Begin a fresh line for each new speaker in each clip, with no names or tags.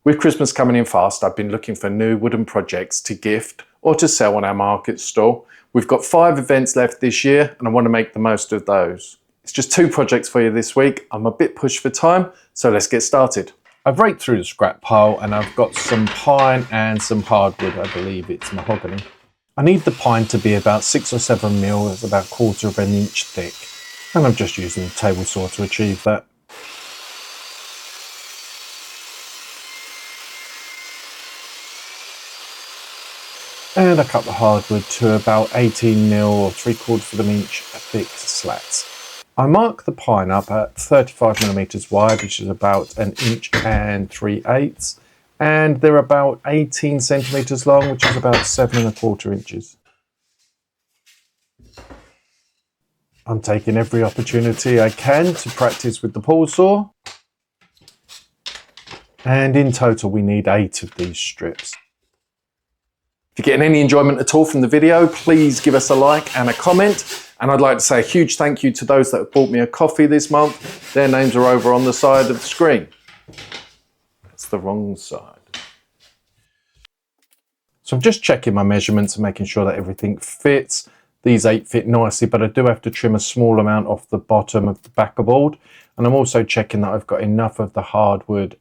With Christmas coming in fast, I've been looking for new wooden projects to gift or to sell on our market stall. We've got 5 events left this year and I want to make the most of those. It's just 2 projects for you this week. I'm a bit pushed for time, so let's get started. I've raked through the scrap pile and I've got some pine and some hardwood. I believe it's mahogany. I need the pine to be about 6 or 7 mil, it's about 1/4 of an inch thick. And I'm just using the table saw to achieve that. And I cut the hardwood to about 18 mil or 3/4 of an inch thick slats. I mark the pine up at 35 millimeters wide, which is about 1 inch and 3/8, and they're about 18 centimeters long, which is about 7 1/4 inches. I'm taking every opportunity I can to practice with the pull saw, and in total we need 8 of these strips. If you're getting any enjoyment at all from the video, please give us a like and a comment. And I'd like to say a huge thank you to those that have bought me a coffee this month. Their names are over on the side of the screen. That's the wrong side. So I'm just checking my measurements and making sure that everything fits. These 8 fit nicely, but I do have to trim a small amount off the bottom of the backer board. And I'm also checking that I've got enough of the hardwood.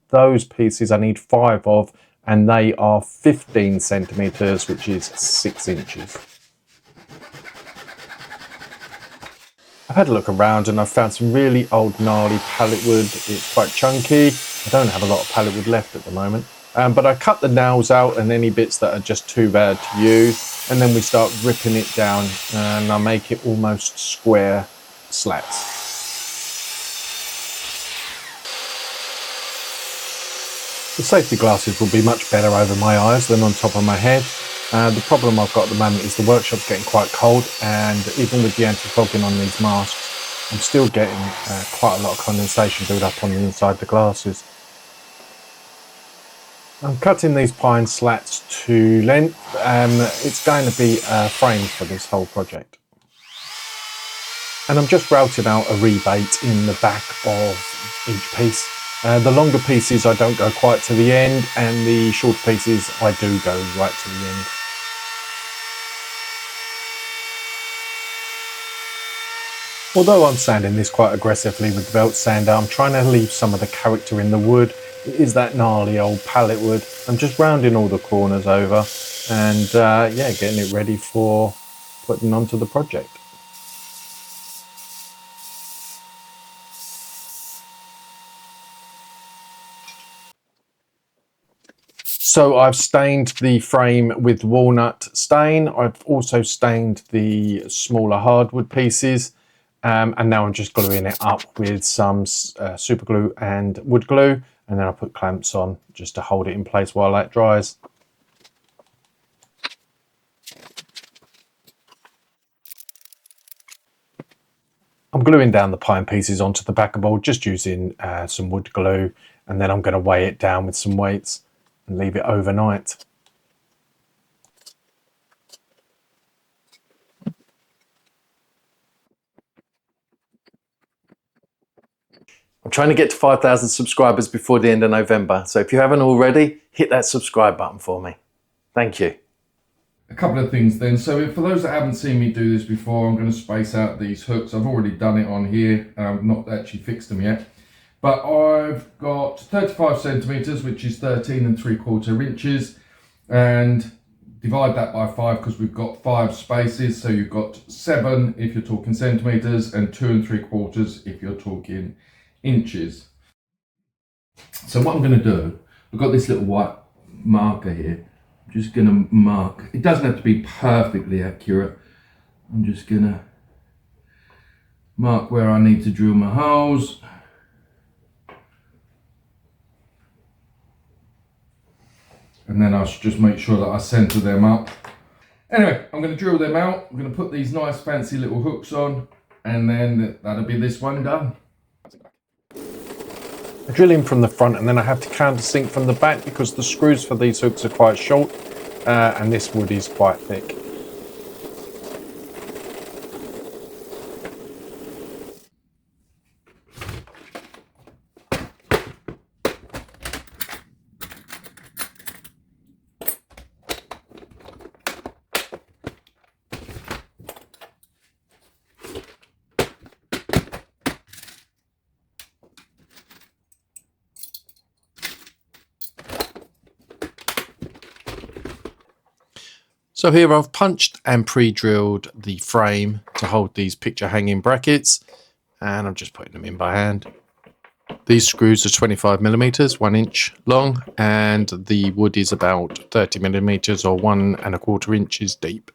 Those pieces I need 5 of, and they are 15 centimeters, which is 6 inches. I've had a look around and I've found some really old gnarly pallet wood. It's quite chunky. I don't have a lot of pallet wood left at the moment. But I cut the nails out and any bits that are just too bad to use. And then we start ripping it down and I make it almost square slats. The safety glasses will be much better over my eyes than on top of my head. The problem I've got at the moment is the workshop's getting quite cold, and even with the anti-fogging on these masks, I'm still getting quite a lot of condensation build up on the inside of the glasses. I'm cutting these pine slats to length. It's going to be a frame for this whole project. And I'm just routing out a rebate in the back of each piece. The longer pieces I don't go quite to the end, and the shorter pieces I do go right to the end. Although I'm sanding this quite aggressively with the belt sander, I'm trying to leave some of the character in the wood. It is that gnarly old pallet wood. I'm just rounding all the corners over and yeah, getting it ready for putting onto the project. So I've stained the frame with walnut stain. I've also stained the smaller hardwood pieces. And now I'm just gluing it up with some super glue and wood glue. And then I'll put clamps on just to hold it in place while that dries. I'm gluing down the pine pieces onto the backer board, just using some wood glue. And then I'm going to weigh it down with some weights and leave it overnight. I'm trying to get to 5,000 subscribers before the end of November. So if you haven't already, hit that subscribe button for me. Thank you.
A couple of things then. So for those that haven't seen me do this before, I'm going to space out these hooks. I've already done it on here. I've not actually fixed them yet. But I've got 35 centimeters, which is 13 3/4 inches. And divide that by 5 because we've got 5 spaces. So you've got 7 if you're talking centimeters and 2 3/4 if you're talking inches. So what I'm going to do, I've got this little white marker here. I'm just going to mark. It doesn't have to be perfectly accurate. I'm just going to mark where I need to drill my holes. And then I'll just make sure that I center them up. Anyway, I'm going to drill them out. I'm going to put these nice fancy little hooks on, and then that'll be this one done.
I drill in from the front and then I have to countersink from the back because the screws for these hooks are quite short and this wood is quite thick. So here I've punched and pre-drilled the frame to hold these picture hanging brackets, and I'm just putting them in by hand. These screws are 25mm, 1 inch long, and the wood is about 30mm or 1¼ inches deep.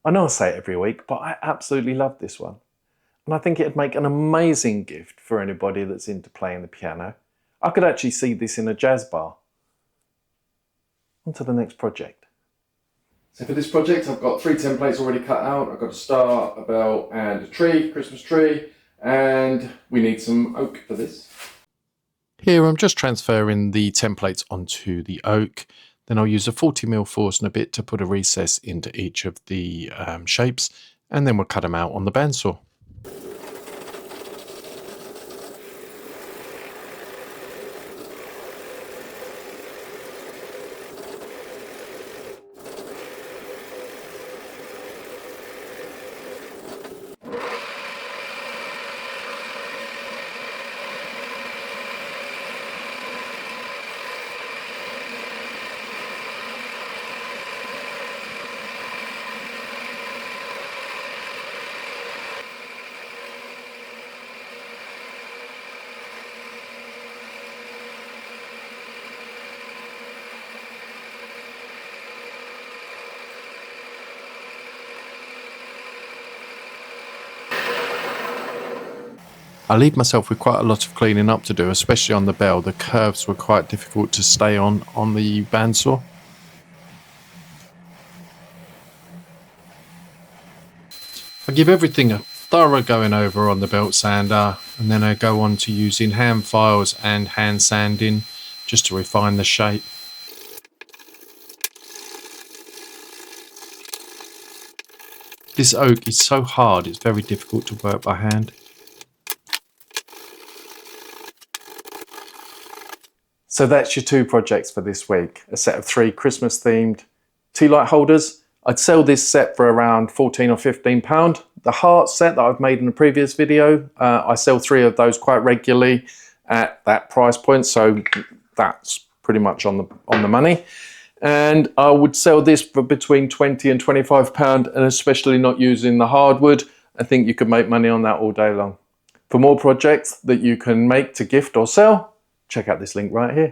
I know I say it every week, but I absolutely love this one. And I think it'd make an amazing gift for anybody that's into playing the piano. I could actually see this in a jazz bar. On to the next project. So for this project, I've got 3 templates already cut out. I've got a star, a bell, and a tree, Christmas tree, and we need some oak for this. Here I'm just transferring the templates onto the oak. Then I'll use a 40mm Forstner bit to put a recess into each of the shapes, and then we'll cut them out on the bandsaw. I leave myself with quite a lot of cleaning up to do, especially on the bell. The curves were quite difficult to stay on the bandsaw. I give everything a thorough going over on the belt sander, and then I go on to using hand files and hand sanding just to refine the shape. This oak is so hard, it's very difficult to work by hand. So that's your 2 projects for this week. A set of 3 Christmas themed tea light holders. I'd sell this set for around £14 or £15. The heart set that I've made in a previous video, I sell 3 of those quite regularly at that price point, so that's pretty much on the money. And I would sell this for between £20 and £25, and especially not using the hardwood. I think you could make money on that all day long. For more projects that you can make to gift or sell, check out this link right here.